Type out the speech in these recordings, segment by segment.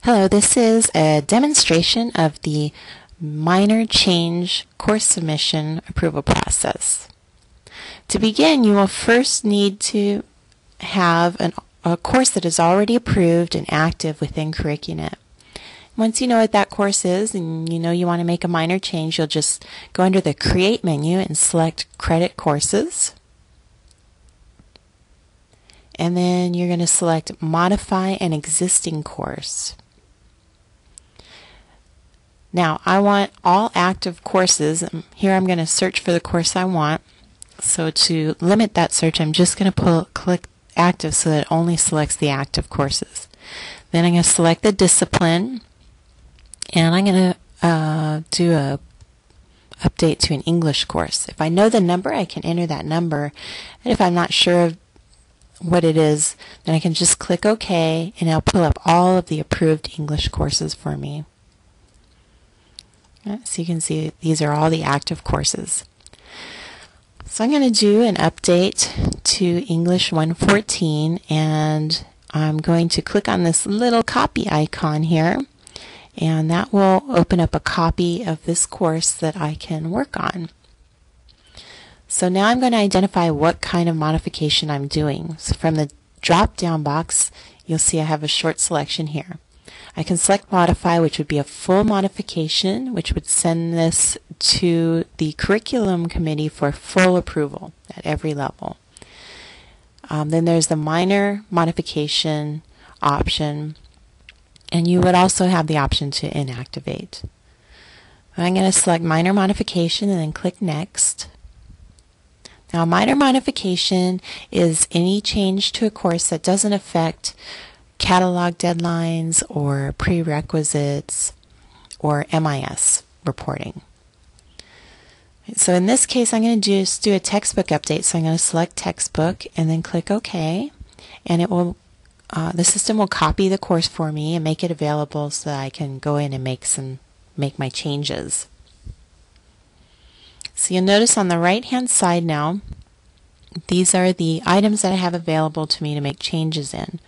Hello, this is a demonstration of the minor change course submission approval process. To begin, you will first need to have a course that is already approved and active within Curricunet. Once you know what that course is and you know you want to make a minor change, you'll just go under the Create menu and select Credit Courses. And then you're going to select Modify an Existing Course. Now, I want all active courses. Here I'm going to search for the course I want. So to limit that search, I'm just going to click Active so that it only selects the active courses. Then I'm going to select the discipline, and I'm going to do a update to an English course. If I know the number, I can enter that number. And if I'm not sure of what it is, then I can just click OK, and it'll pull up all of the approved English courses for me. So you can see these are all the active courses. So I'm going to do an update to English 114, and I'm going to click on this little copy icon here, and that will open up a copy of this course that I can work on. So now I'm going to identify what kind of modification I'm doing. So from the drop-down box, you'll see I have a short selection here. I can select Modify, which would be a full modification, which would send this to the curriculum committee for full approval at every level. Then there's the minor modification option, and you would also have the option to inactivate. I'm going to select minor modification and then click Next. Now, minor modification is any change to a course that doesn't affect catalog deadlines or prerequisites or MIS reporting. So in this case, I'm going to just do a textbook update. So I'm going to select textbook and then click OK, and it will the system will copy the course for me and make it available so that I can go in and make my changes. So you'll notice on the right hand side now, these are the items that I have available to me to make changes in.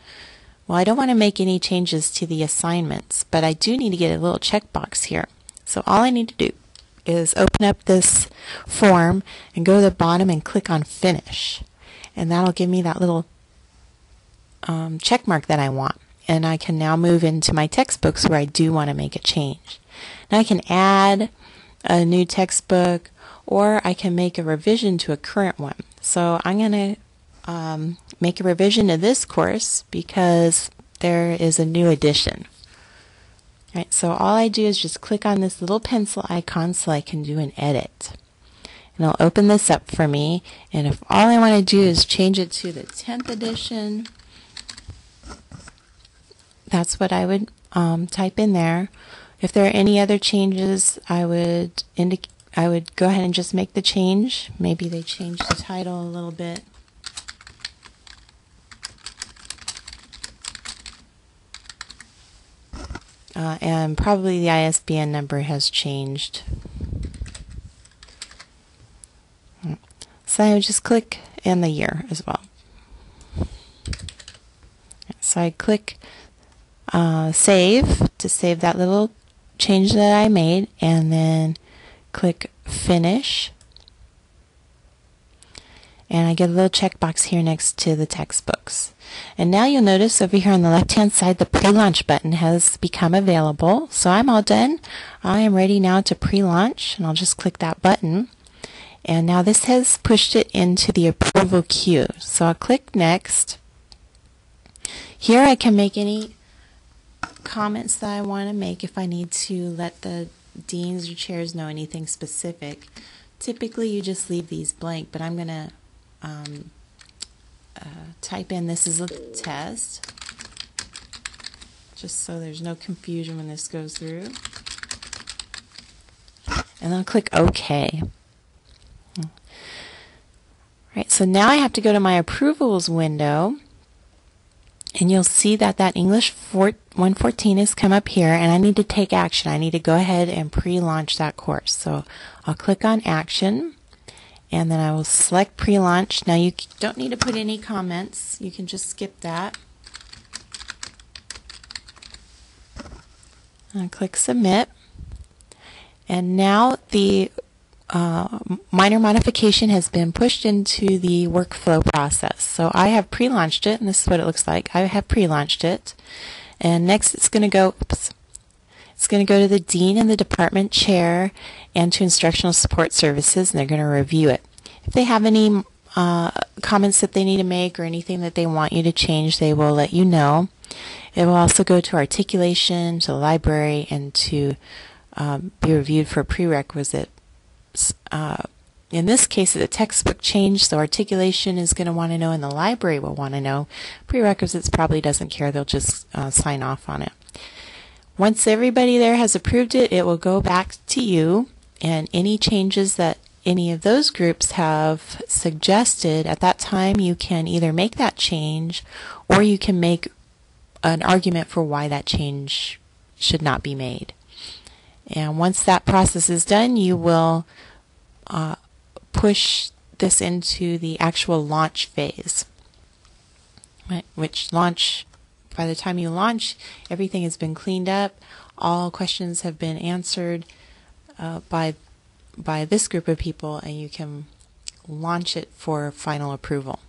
Well, I don't want to make any changes to the assignments, but I do need to get a little checkbox here. So all I need to do is open up this form and go to the bottom and click on Finish. And that'll give me that little check mark that I want. And I can now move into my textbooks where I do want to make a change. Now I can add a new textbook, or I can make a revision to a current one. So I'm going to make a revision to this course because there is a new addition. All right, so all I do is just click on this little pencil icon so I can do an edit. And I'll open this up for me, and if all I want to do is change it to the 10th edition, that's what I would type in there. If there are any other changes, I would go ahead and just make the change. Maybe they changed the title a little bit. And probably the ISBN number has changed. So I would just click in the year as well. So I click Save to save that little change that I made, and then click Finish. And I get a little checkbox here next to the textbooks. And now you'll notice over here on the left-hand side, the pre-launch button has become available. So I'm all done. I am ready now to pre-launch, and I'll just click that button. And now this has pushed it into the approval queue. So I'll click Next. Here I can make any comments that I want to make if I need to let the deans or chairs know anything specific. Typically you just leave these blank, but I'm going to type in "this is a test," just so there's no confusion when this goes through. And I'll click OK. Right, so now I have to go to my approvals window, and you'll see that English 114 has come up here, and I need to take action. I need to go ahead and pre-launch that course. So I'll click on Action, and then I will select pre-launch. Now you don't need to put any comments. You can just skip that. And click Submit. And now the minor modification has been pushed into the workflow process. So I have pre-launched it, and this is what it looks like. I have pre-launched it. And next it's going to go, it's going to go to the dean and the department chair and to instructional support services, and they're going to review it. If they have any comments that they need to make or anything that they want you to change, they will let you know. It will also go to articulation, to the library, and to be reviewed for prerequisite. In this case, the textbook changed, so articulation is going to want to know and the library will want to know. Prerequisites probably doesn't care. They'll just sign off on it. Once everybody there has approved it, it will go back to you, and any changes that any of those groups have suggested, at that time you can either make that change or you can make an argument for why that change should not be made. And once that process is done, you will push this into the actual launch phase, right? Which launch, by the time you launch, everything has been cleaned up, all questions have been answered by this group of people, and you can launch it for final approval.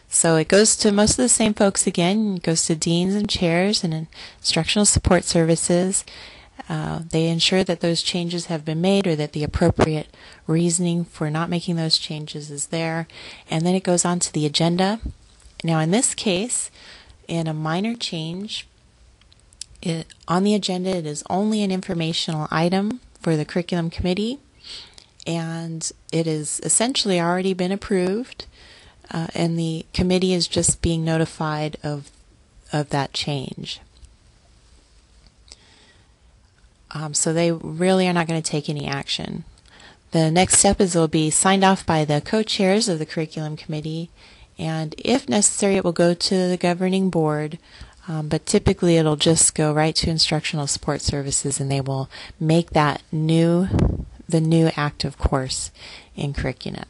So it goes to most of the same folks again. It goes to deans and chairs and instructional support services. They ensure that those changes have been made or that the appropriate reasoning for not making those changes is there. And then it goes on to the agenda. Now in this case, in a minor change, on the agenda it is only an informational item for the curriculum committee, and it is essentially already been approved, and the committee is just being notified of that change. So they really are not going to take any action. The next step is it will be signed off by the co-chairs of the curriculum committee, and if necessary it will go to the governing board, but typically it'll just go right to instructional support services, and they will make that the new active course in Curricunet.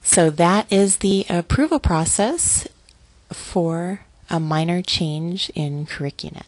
So that is the approval process for a minor change in Curricunet.